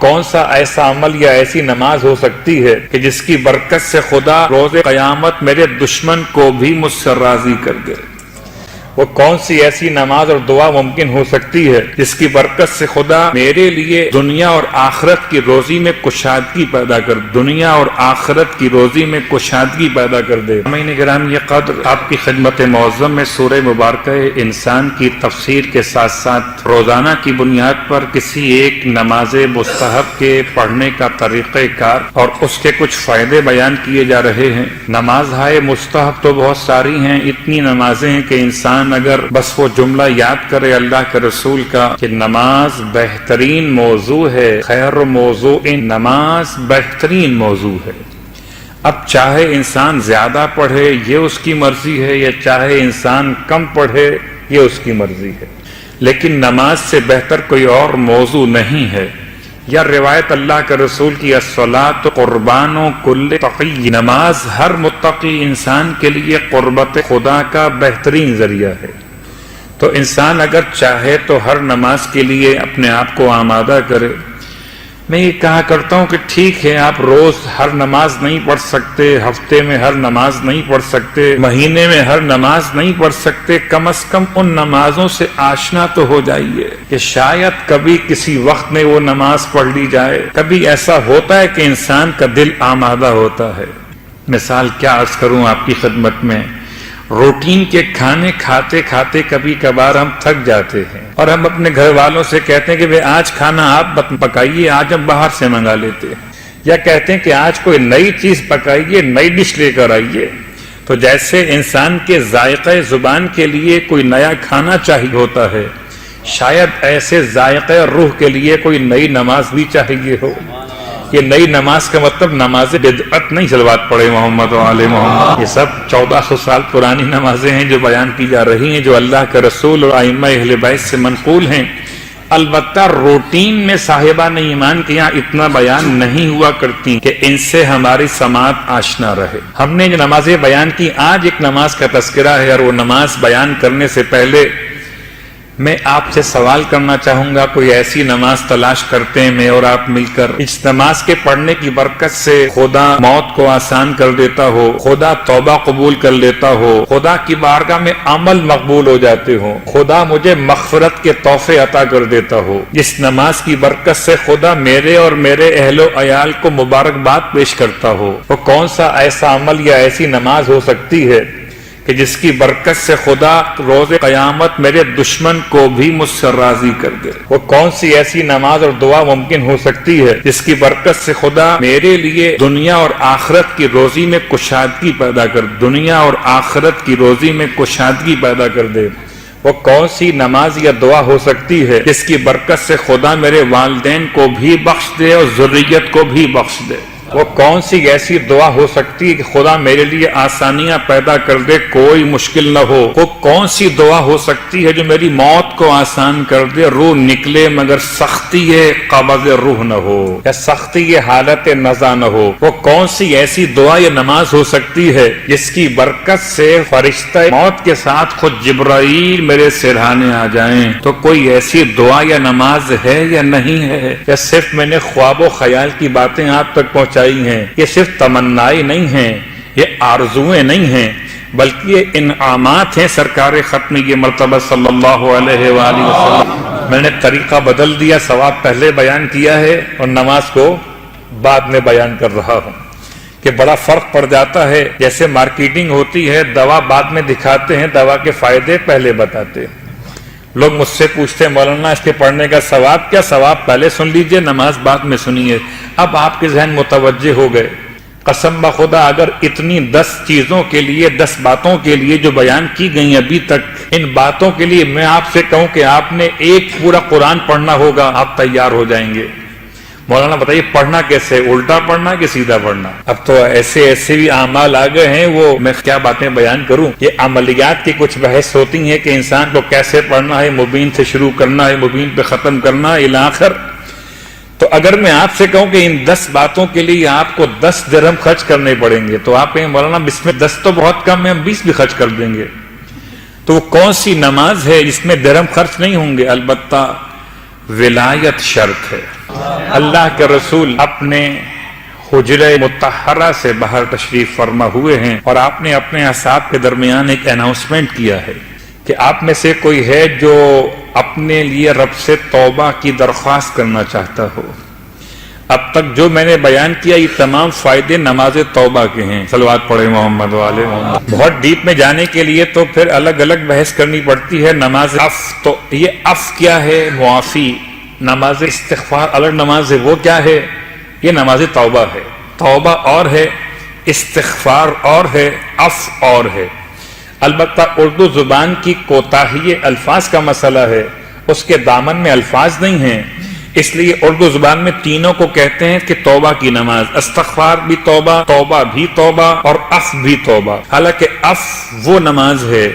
کون سا ایسا عمل یا ایسی نماز ہو سکتی ہے کہ جس کی برکت سے خدا روز قیامت میرے دشمن کو بھی مجھ سے راضی کر دے؟ وہ کون سی ایسی نماز اور دعا ممکن ہو سکتی ہے جس کی برکت سے خدا میرے لیے دنیا اور آخرت کی روزی میں کشادگی پیدا کر دنیا اور آخرت کی روزی میں کشادگی پیدا کر دے؟ سامعین گرامی قدر، آپ کی خدمت معظم میں سورہ مبارکہ انسان کی تفسیر کے ساتھ ساتھ روزانہ کی بنیاد پر کسی ایک نماز مستحب کے پڑھنے کا طریقہ کار اور اس کے کچھ فائدے بیان کیے جا رہے ہیں۔ نماز ہائے مستحب تو بہت ساری ہیں، اتنی نمازیں ہیں کہ انسان اگر بس وہ جملہ یاد کرے اللہ کے رسول کا کہ نماز بہترین موضوع ہے، خیر موضوع نماز بہترین موضوع ہے۔ اب چاہے انسان زیادہ پڑھے یہ اس کی مرضی ہے، یا چاہے انسان کم پڑھے یہ اس کی مرضی ہے، لیکن نماز سے بہتر کوئی اور موضوع نہیں ہے۔ یا روایت اللہ کے رسول کی الصلاۃ قربان کل تقی، نماز ہر متقی انسان کے لیے قربت خدا کا بہترین ذریعہ ہے۔ تو انسان اگر چاہے تو ہر نماز کے لیے اپنے آپ کو آمادہ کرے۔ میں یہ کہا کرتا ہوں کہ ٹھیک ہے آپ روز ہر نماز نہیں پڑھ سکتے، ہفتے میں ہر نماز نہیں پڑھ سکتے، مہینے میں ہر نماز نہیں پڑھ سکتے، کم از کم ان نمازوں سے آشنا تو ہو جائیے کہ شاید کبھی کسی وقت میں وہ نماز پڑھ لی جائے۔ کبھی ایسا ہوتا ہے کہ انسان کا دل آمادہ ہوتا ہے۔ مثال کیا عرض کروں آپ کی خدمت میں، روٹین کے کھانے کھاتے کھاتے کبھی کبھار ہم تھک جاتے ہیں اور ہم اپنے گھر والوں سے کہتے ہیں کہ بھئی آج کھانا آپ پکائیے، آج ہم باہر سے منگا لیتے ہیں، یا کہتے ہیں کہ آج کوئی نئی چیز پکائیے، نئی ڈش لے کر آئیے۔ تو جیسے انسان کے ذائقہ زبان کے لیے کوئی نیا کھانا چاہیے ہوتا ہے، شاید ایسے ذائقہ روح کے لیے کوئی نئی نماز بھی چاہیے ہو۔ یہ نئی نماز کا مطلب نماز بدعت نہیں، صلوات پڑھے محمد و آل محمد۔ یہ سب 1400 سال پرانی نمازیں ہیں جو بیان کی جا رہی ہیں، جو اللہ کے رسول اور ائمہ اہل بیت سے منقول ہیں۔ البتہ روٹین میں صاحبان ایمان کے یہاں اتنا بیان نہیں ہوا کرتی کہ ان سے ہماری سماعت آشنا رہے۔ ہم نے جو نمازیں بیان کی، آج ایک نماز کا تذکرہ ہے، اور وہ نماز بیان کرنے سے پہلے میں آپ سے سوال کرنا چاہوں گا، کوئی ایسی نماز تلاش کرتے ہیں میں اور آپ مل کر، اس نماز کے پڑھنے کی برکت سے خدا موت کو آسان کر دیتا ہو، خدا توبہ قبول کر لیتا ہو، خدا کی بارگاہ میں عمل مقبول ہو جاتے ہو، خدا مجھے مغفرت کے تحفے عطا کر دیتا ہو، اس نماز کی برکت سے خدا میرے اور میرے اہل و عیال کو مبارکباد پیش کرتا ہو؟ وہ کون سا ایسا عمل یا ایسی نماز ہو سکتی ہے کہ جس کی برکت سے خدا روز قیامت میرے دشمن کو بھی مجھ سے راضی کر دے؟ وہ کون سی ایسی نماز اور دعا ممکن ہو سکتی ہے جس کی برکت سے خدا میرے لیے دنیا اور آخرت کی روزی میں کشادگی پیدا کر دنیا اور آخرت کی روزی میں کشادگی پیدا کر دے؟ وہ کون سی نماز یا دعا ہو سکتی ہے جس کی برکت سے خدا میرے والدین کو بھی بخش دے اور ذریت کو بھی بخش دے؟ وہ کون سی ایسی دعا ہو سکتی ہے کہ خدا میرے لیے آسانیاں پیدا کر دے، کوئی مشکل نہ ہو؟ وہ کون سی دعا ہو سکتی ہے جو میری موت کو آسان کر دے، روح نکلے مگر سختی قبض روح نہ ہو، یا سختی حالت نزا نہ ہو؟ وہ کون سی ایسی دعا یا نماز ہو سکتی ہے جس کی برکت سے فرشتہ موت کے ساتھ خود جبرائیل میرے سرہانے آ جائیں؟ تو کوئی ایسی دعا یا نماز ہے یا نہیں ہے؟ یا صرف میں نے خواب و خیال کی باتیں آپ تک پہنچائی ہیں؟ یہ صرف تمنائیں نہیں ہیں، یہ آرزویں نہیں ہیں، بلکہ یہ انعامات ہیں سرکار ختم یہ مرتبہ صلی اللہ علیہ وآلہ وسلم۔ میں نے طریقہ بدل دیا، ثواب پہلے بیان کیا ہے اور نماز کو بعد میں بیان کر رہا ہوں کہ بڑا فرق پڑ جاتا ہے۔ جیسے مارکیٹنگ ہوتی ہے، دوا بعد میں دکھاتے ہیں، دوا کے فائدے پہلے بتاتے ہیں۔ لوگ مجھ سے پوچھتے ہیں مولانا اس کے پڑھنے کا ثواب کیا؟ ثواب پہلے سن لیجئے، نماز بعد میں سنیے۔ اب آپ کے ذہن متوجہ ہو گئے۔ قسم بخدا اگر اتنی 10 چیزوں کے لیے، 10 باتوں کے لیے جو بیان کی گئی ابھی تک، ان باتوں کے لیے میں آپ سے کہوں کہ آپ نے ایک پورا قرآن پڑھنا ہوگا، آپ تیار ہو جائیں گے۔ مولانا بتائیے پڑھنا کیسے، الٹا پڑھنا کہ سیدھا پڑھنا؟ اب تو ایسے بھی اعمال آ گئے ہیں، وہ میں کیا باتیں بیان کروں۔ یہ عملیات کی کچھ بحث ہوتی ہیں کہ انسان کو کیسے پڑھنا ہے، مبین سے شروع کرنا ہے، مبین پہ ختم کرنا ہے، الی آخر۔ تو اگر میں آپ سے کہوں کہ ان 10 باتوں کے لیے آپ کو 10 درہم خرچ کرنے پڑیں گے، تو آپ کہیں مولانا اس میں 10 تو بہت کم ہے، ہم 20 بھی خرچ کر دیں گے۔ تو وہ کون سی نماز ہے جس میں درہم خرچ نہیں ہوں گے؟ البتہ ولایت شرط ہے۔ اللہ کے رسول اپنے حجرہ مطہرہ سے باہر تشریف فرما ہوئے ہیں اور آپ نے اپنے اصحاب کے درمیان ایک اناؤنسمنٹ کیا ہے کہ آپ میں سے کوئی ہے جو اپنے لیے رب سے توبہ کی درخواست کرنا چاہتا ہو۔ اب تک جو میں نے بیان کیا یہ تمام فائدے نماز توبہ کے ہیں۔ صلوات پڑھے محمد والے محمد۔ بہت ڈیپ میں جانے کے لیے تو پھر الگ الگ بحث کرنی پڑتی ہے۔ نماز اف، تو یہ اف کیا ہے؟ معافی۔ نماز استغفار الگ نماز ہے، وہ کیا ہے؟ یہ نماز توبہ ہے۔ توبہ اور ہے، استغفار اور ہے، اف اور ہے۔ البتہ اردو زبان کی کوتاہی الفاظ کا مسئلہ ہے، اس کے دامن میں الفاظ نہیں ہیں، اس لیے اردو زبان میں تینوں کو کہتے ہیں کہ توبہ کی نماز، استغفار بھی توبہ، توبہ بھی توبہ اور اف بھی توبہ۔ حالانکہ اف وہ نماز ہے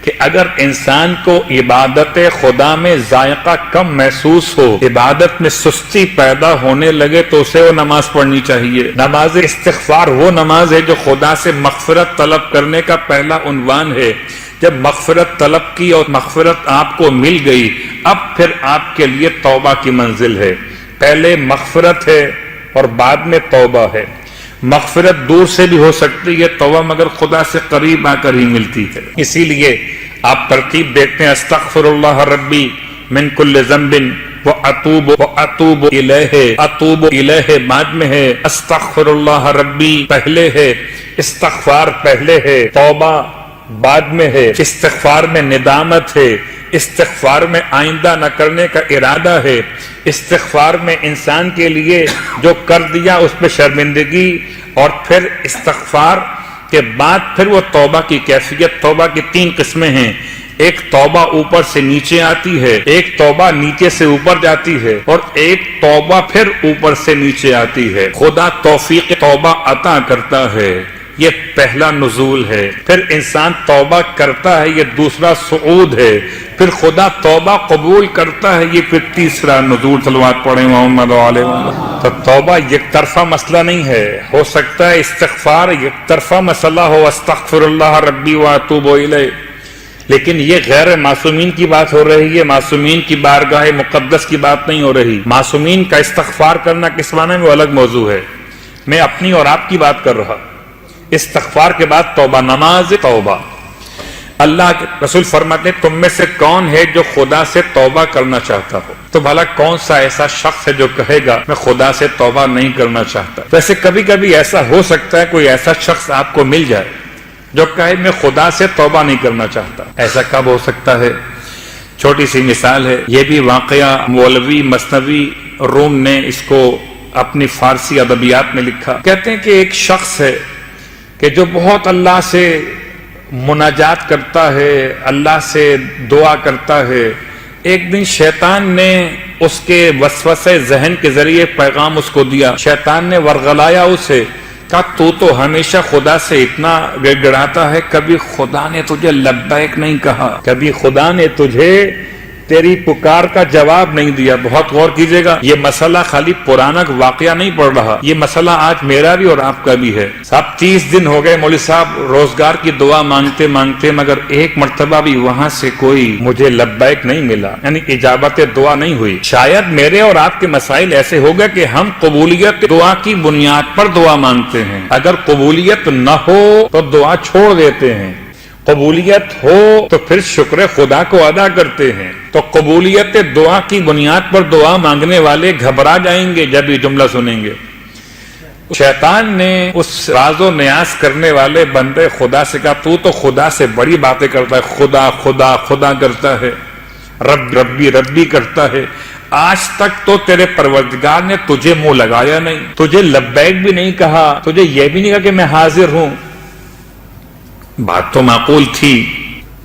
کہ اگر انسان کو عبادت خدا میں ذائقہ کم محسوس ہو، عبادت میں سستی پیدا ہونے لگے تو اسے وہ نماز پڑھنی چاہیے۔ نماز استغفار وہ نماز ہے جو خدا سے مغفرت طلب کرنے کا پہلا عنوان ہے۔ جب مغفرت طلب کی اور مغفرت آپ کو مل گئی، اب پھر آپ کے لیے توبہ کی منزل ہے۔ پہلے مغفرت ہے اور بعد میں توبہ ہے۔ مغفرت دور سے بھی ہو سکتی ہے توبہ مگر خدا سے قریب آ کر ہی ملتی ہے۔ اسی لیے آپ ترتیب دیکھتے ہیں، استغفر اللہ ربی من کل ذنب واتوب الیہ، اتوب الیہ بعد میں ہے، استغفر اللہ ربی پہلے ہے، استغفار پہلے ہے، توبہ بعد میں ہے۔ استغفار میں ندامت ہے، استغفار میں آئندہ نہ کرنے کا ارادہ ہے، استغفار میں انسان کے لیے جو کر دیا اس پہ شرمندگی، اور پھر استغفار کے بعد پھر وہ توبہ کی کیفیت۔ توبہ کی تین قسمیں ہیں، ایک توبہ اوپر سے نیچے آتی ہے، ایک توبہ نیچے سے اوپر جاتی ہے، اور ایک توبہ پھر اوپر سے نیچے آتی ہے۔ خدا توفیق توبہ عطا کرتا ہے، یہ پہلا نزول ہے۔ پھر انسان توبہ کرتا ہے، یہ دوسرا صعود ہے۔ پھر خدا توبہ قبول کرتا ہے، یہ پھر تیسرا نزول۔ صلوات پڑھیں محمد وعلى محمد۔ تو توبہ یک طرفہ مسئلہ نہیں ہے، ہو سکتا ہے استغفار یک طرفہ مسئلہ ہو، استغفر اللہ ربی واتوب الیہ، لیکن یہ غیر معصومین کی بات ہو رہی ہے، معصومین کی بارگاہ مقدس کی بات نہیں ہو رہی۔ معصومین کا استغفار کرنا کس معنی میں وہ الگ موضوع ہے، میں اپنی اور آپ کی بات کر رہا۔ استغفار کے بعد توبہ، نماز توبہ۔ اللہ کے رسول فرماتے ہیں تم میں سے کون ہے جو خدا سے توبہ کرنا چاہتا ہو؟ تو بھلا کون سا ایسا شخص ہے جو کہے گا میں خدا سے توبہ نہیں کرنا چاہتا؟ ویسے کبھی کبھی ایسا ہو سکتا ہے کوئی ایسا شخص آپ کو مل جائے جو کہے میں خدا سے توبہ نہیں کرنا چاہتا۔ ایسا کب ہو سکتا ہے؟ چھوٹی سی مثال ہے، یہ بھی واقعہ مولوی مثنوی روم نے اس کو اپنی فارسی ادبیات میں لکھا۔ کہتے ہیں کہ ایک شخص ہے کہ جو بہت اللہ سے مناجات کرتا ہے، اللہ سے دعا کرتا ہے۔ ایک دن شیطان نے اس کے وسوسے ذہن کے ذریعے پیغام اس کو دیا، شیطان نے ورغلایا اسے، کہا تو ہمیشہ خدا سے اتنا گڑگڑاتا ہے، کبھی خدا نے تجھے لبیک نہیں کہا، کبھی خدا نے تجھے تیری پکار کا جواب نہیں دیا۔ بہت غور کیجئے گا، یہ مسئلہ خالی پرانا واقعہ نہیں پڑ رہا، یہ مسئلہ آج میرا بھی اور آپ کا بھی ہے۔ صاحب 30 دن ہو گئے مولوی صاحب روزگار کی دعا مانگتے مانگتے، مگر ایک مرتبہ بھی وہاں سے کوئی مجھے لبیک نہیں ملا، یعنی اجابت دعا نہیں ہوئی۔ شاید میرے اور آپ کے مسائل ایسے ہو گئے کہ ہم قبولیت دعا کی بنیاد پر دعا مانگتے ہیں، اگر قبولیت نہ ہو تو دعا چھوڑ دیتے ہیں، قبولیت ہو تو پھر شکر خدا کو ادا کرتے ہیں۔ تو قبولیت دعا کی بنیاد پر دعا مانگنے والے گھبرا جائیں گے جب یہ جملہ سنیں گے۔ شیطان نے اس راز و نیاز کرنے والے بندے خدا سے کہا تو خدا سے بڑی باتیں کرتا ہے، خدا خدا خدا کرتا ہے، رب ربی ربی کرتا ہے، آج تک تو تیرے پروردگار نے تجھے منہ لگایا نہیں، تجھے لبیک بھی نہیں کہا، تجھے یہ بھی نہیں کہا کہ میں حاضر ہوں۔ بات تو معقول تھی۔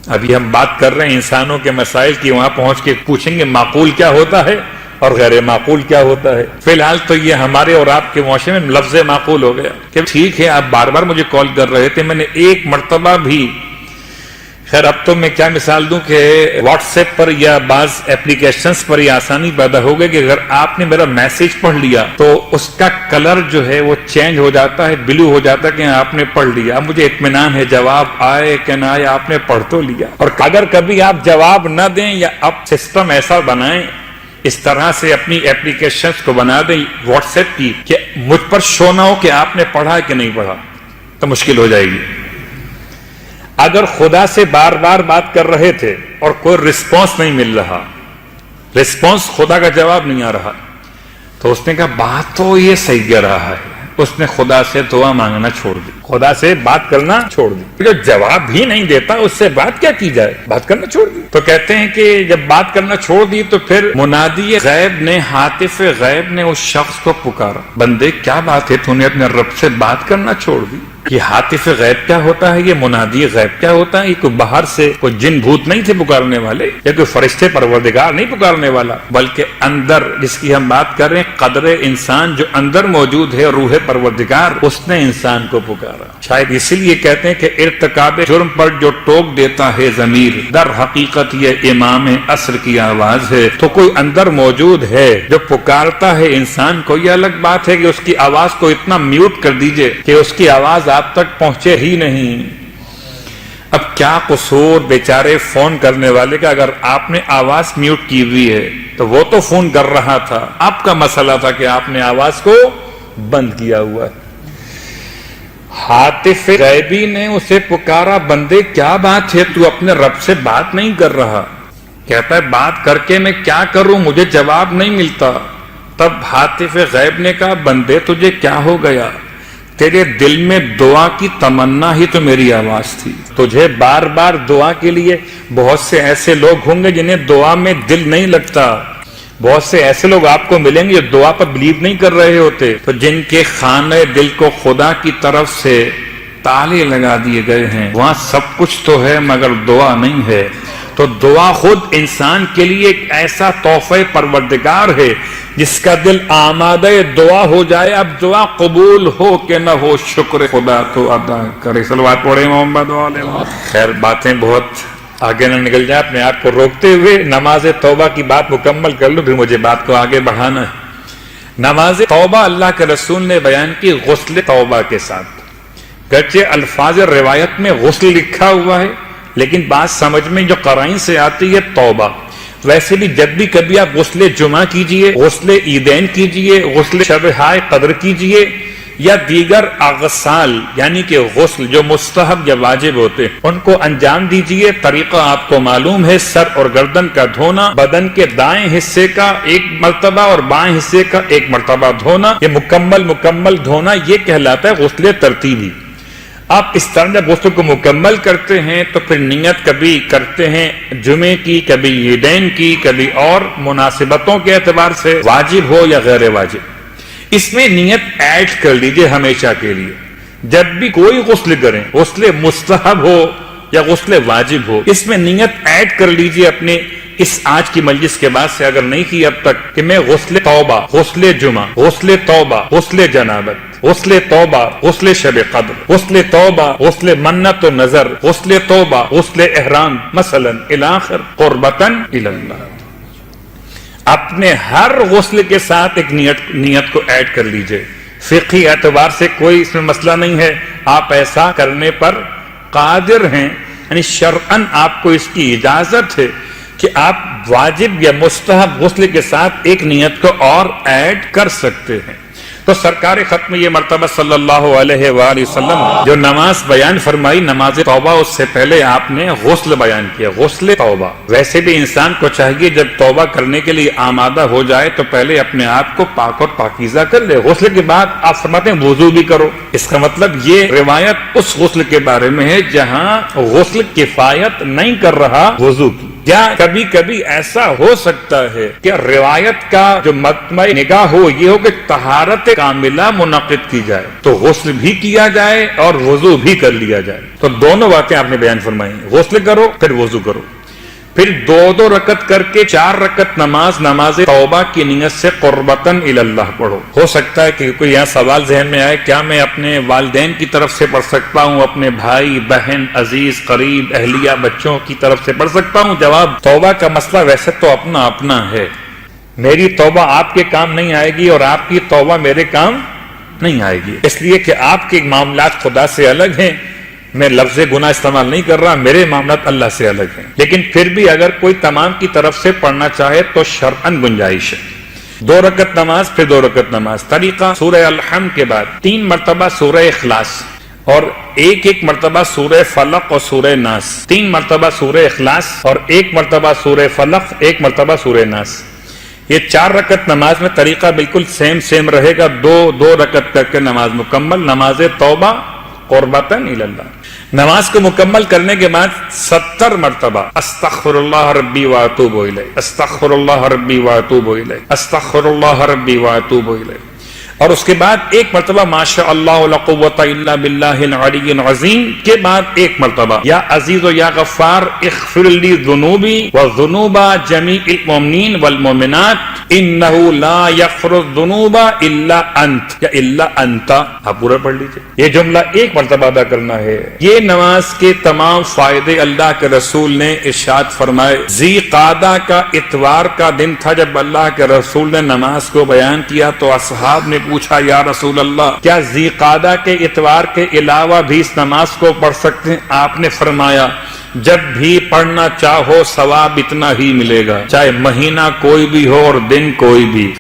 ابھی ہم بات کر رہے ہیں انسانوں کے مسائل کی، وہاں پہنچ کے پوچھیں گے معقول کیا ہوتا ہے اور غیر معقول کیا ہوتا ہے۔ فی الحال تو یہ ہمارے اور آپ کے معاشرے میں لفظ معقول ہو گیا کہ ٹھیک ہے آپ بار بار مجھے کال کر رہے تھے، میں نے ایک مرتبہ بھی، خیر اب تو میں کیا مثال دوں کہ واٹس ایپ پر یا بعض اپلیکیشنز پر یہ آسانی پیدا ہو گئی کہ اگر آپ نے میرا میسج پڑھ لیا تو اس کا کلر جو ہے وہ چینج ہو جاتا ہے، بلو ہو جاتا ہے کہ آپ نے پڑھ لیا۔ اب مجھے اطمینان ہے جواب آئے کہ نہ آئے آپ نے پڑھ تو لیا۔ اور اگر کبھی آپ جواب نہ دیں یا اب سسٹم ایسا بنائیں اس طرح سے اپنی اپلیکیشنز کو بنا دیں واٹس ایپ کی کہ مجھ پر شو نہ ہو کہ آپ نے پڑھا کہ نہیں پڑھا، تو مشکل ہو جائے گی۔ اگر خدا سے بار بار بات کر رہے تھے اور کوئی رسپانس نہیں مل رہا، رسپانس خدا کا جواب نہیں آ رہا، تو اس نے کہا بات تو یہ صحیح کر رہا ہے، اس نے خدا سے دعا مانگنا چھوڑ دی، خدا سے بات کرنا چھوڑ دی۔ جو جواب بھی نہیں دیتا اس سے بات کیا کی جائے، بات کرنا چھوڑ دی۔ تو کہتے ہیں کہ جب بات کرنا چھوڑ دی تو پھر منادی غیب نے، ہاتف غیب نے اس شخص کو پکارا، بندے کیا بات ہے، تو نے اپنے رب سے بات کرنا چھوڑ دی؟ یہ ہاتف غیب کیا ہوتا ہے، یہ منادی غیب کیا ہوتا ہے؟ یہ کوئی باہر سے کوئی جن بھوت نہیں تھے پکارنے والے، یا کوئی فرشتے پروردگار نہیں پکارنے والا، بلکہ اندر جس کی ہم بات کر رہے ہیں قدر انسان جو اندر موجود ہے، روح پروردگار، اس نے انسان کو پکارا۔ شاید اسی لیے کہتے ہیں کہ ارتکاب جرم پر جو ٹوک دیتا ہے ضمیر، در حقیقت یہ امام عصر کی آواز ہے۔ تو کوئی اندر موجود ہے جو پکارتا ہے انسان کو، یہ الگ بات ہے کہ اس کی آواز کو اتنا میوٹ کر دیجئے کہ اس کی آواز آپ تک پہنچے ہی نہیں۔ اب کیا قصور بیچارے فون کرنے والے کا، اگر آپ نے آواز میوٹ کی ہوئی ہے تو وہ تو فون کر رہا تھا، آپ کا مسئلہ تھا کہ آپ نے آواز کو بند کیا ہوا ہے۔ ہاتف غیبی نے اسے پکارا، بندے کیا بات ہے، تو اپنے رب سے بات نہیں کر رہا؟ کہتا ہے بات کر کے میں کیا کروں، مجھے جواب نہیں ملتا۔ تب ہاتف غیب نے کہا، بندے تجھے کیا ہو گیا، تیرے دل میں دعا کی تمنا ہی تو میری آواز تھی۔ تجھے بار بار دعا کے لیے، بہت سے ایسے لوگ ہوں گے جنہیں دعا میں دل نہیں لگتا، بہت سے ایسے لوگ آپ کو ملیں گے جو دعا پر بلیو نہیں کر رہے ہوتے، تو جن کے خانہ دل کو خدا کی طرف سے تالے لگا دیے گئے ہیں، وہاں سب کچھ تو ہے مگر دعا نہیں ہے۔ تو دعا خود انسان کے لیے ایک ایسا تحفہ پروردگار ہے جس کا دل آمادہ دعا ہو جائے، اب دعا قبول ہو کہ نہ ہو، شکر خدا تو ادا کرے۔ صلوات پڑھے محمد علیہ وسلم۔ خیر باتیں بہت آگے نہ نکل جائے، اپنے آپ کو روکتے ہوئے نماز توبہ کی بات مکمل کر لوں، پھر مجھے بات کو آگے بڑھانا ہے۔ نماز توبہ اللہ کے رسول نے بیان کی غسل توبہ کے ساتھ، گرچہ الفاظ روایت میں غسل لکھا ہوا ہے لیکن بات سمجھ میں جو قرائن سے آتی ہے توبہ۔ ویسے بھی جب بھی کبھی آپ غسل جمعہ کیجئے، غسل عیدین کیجئے، غسل شب ہائے قدر کیجئے، یا دیگر اغسال یعنی کہ غسل جو مستحب یا واجب ہوتے ان کو انجام دیجئے۔ طریقہ آپ کو معلوم ہے، سر اور گردن کا دھونا، بدن کے دائیں حصے کا ایک مرتبہ اور بائیں حصے کا ایک مرتبہ دھونا، یہ مکمل دھونا یہ کہلاتا ہے غسل ترتیبی۔ آپ اس طرح جب غسل کو مکمل کرتے ہیں تو پھر نیت کبھی کرتے ہیں جمعے کی، کبھی عیدین کی، کبھی اور مناسبتوں کے اعتبار سے واجب ہو یا غیر واجب، اس میں نیت ایڈ کر لیجئے ہمیشہ کے لیے۔ جب بھی کوئی غسل کریں، غسل مستحب ہو یا غسل واجب ہو، اس میں نیت ایڈ کر لیجئے اپنے اس آج کی مجلس کے بعد سے، اگر نہیں کی اب تک، کہ میں غسل توبہ، غسل جمعہ، غسل توبہ، غسل جنابت، غسل توبہ، غسل شب قدر، غسل توبہ، غسل منت و نظر، غسل توبہ، غسل احرام مثلا الاخر قربتاً اللہ، اپنے ہر غسل کے ساتھ ایک نیت کو ایڈ کر لیجئے۔ فقہی اعتبار سے کوئی اس میں مسئلہ نہیں ہے، آپ ایسا کرنے پر قادر ہیں، یعنی شرعاً آپ کو اس کی اجازت ہے کہ آپ واجب یا مستحب غسل کے ساتھ ایک نیت کو اور ایڈ کر سکتے ہیں۔ تو سرکار ختم یہ مرتبہ صلی اللہ علیہ وآلہ وسلم جو نماز بیان فرمائی نماز توبہ، اس سے پہلے آپ نے غسل بیان کیا، غسل توبہ۔ ویسے بھی انسان کو چاہیے جب توبہ کرنے کے لیے آمادہ ہو جائے تو پہلے اپنے آپ کو پاک اور پاکیزہ کر لے، غسل کے بعد آپ فرماتے ہیں وضو بھی کرو۔ اس کا مطلب یہ روایت اس غسل کے بارے میں ہے جہاں غسل کفایت نہیں کر رہا وضو کی، یا کبھی کبھی ایسا ہو سکتا ہے کہ روایت کا جو مطمع نگاہ ہو یہ ہو کہ طہارت کاملہ منعقد کی جائے، تو غسل بھی کیا جائے اور وضو بھی کر لیا جائے۔ تو دونوں باتیں آپ نے بیان فرمائی، غسل کرو پھر وضو کرو، پھر دو رکعت کر کے 4 رکعت نماز توبہ کی نیت سے قربتاً اللہ پڑھو۔ ہو سکتا ہے کہ کوئی یہاں سوال ذہن میں آئے، کیا میں اپنے والدین کی طرف سے پڑھ سکتا ہوں، اپنے بھائی بہن عزیز قریب اہلیہ بچوں کی طرف سے پڑھ سکتا ہوں؟ جواب، توبہ کا مسئلہ ویسے تو اپنا ہے، میری توبہ آپ کے کام نہیں آئے گی اور آپ کی توبہ میرے کام نہیں آئے گی، اس لیے کہ آپ کے معاملات خدا سے الگ ہیں، میں لفظ گناہ استعمال نہیں کر رہا، میرے معاملات اللہ سے الگ ہیں، لیکن پھر بھی اگر کوئی تمام کی طرف سے پڑھنا چاہے تو شرعاً گنجائش ہے۔ 2 رکعت نماز، پھر 2 رکعت نماز۔ طریقہ سورہ الحمد کے بعد 3 مرتبہ سورہ اخلاص اور ایک مرتبہ سورہ فلق اور سورہ ناس، 3 مرتبہ سورہ اخلاص اور 1 مرتبہ سورہ فلق، 1 مرتبہ سورہ ناس۔ یہ 4 رکعت نماز میں طریقہ بالکل سیم رہے گا، 2 رکعت کر کے نماز مکمل، نماز توبہ قربتاً الی اللہ۔ نماز کو مکمل کرنے کے بعد 70 مرتبہ استغفر اللہ ربی واتوب الیہ، استغفر اللہ ربی واتوب الیہ، استغفر اللہ ربی واتوب الیہ، اور اس کے بعد 1 مرتبہ ماشاء اللہ لا قوت الا باللہ العلی العظیم کے بعد 1 مرتبہ یا عزیز و یا غفار اغفر لی ذنوبی وذنوب جمیع المؤمنین والمؤمنات انہ لا یغفر الذنوب الا انت یا الا انت۔ آپ پورا پڑھ لیجئے، یہ جملہ 1 مرتبہ ادا کرنا ہے۔ یہ نماز کے تمام فائدے اللہ کے رسول نے ارشاد فرمائے۔ ذی قعدہ کا اتوار کا دن تھا جب اللہ کے رسول نے نماز کو بیان کیا تو اصحاب نے پوچھا یا رسول اللہ کیا ذی قعدہ کے اتوار کے علاوہ بھی اس نماز کو پڑھ سکتے ہیں؟ آپ نے فرمایا جب بھی پڑھنا چاہو ثواب اتنا ہی ملے گا، چاہے مہینہ کوئی بھی ہو اور دن کوئی بھی۔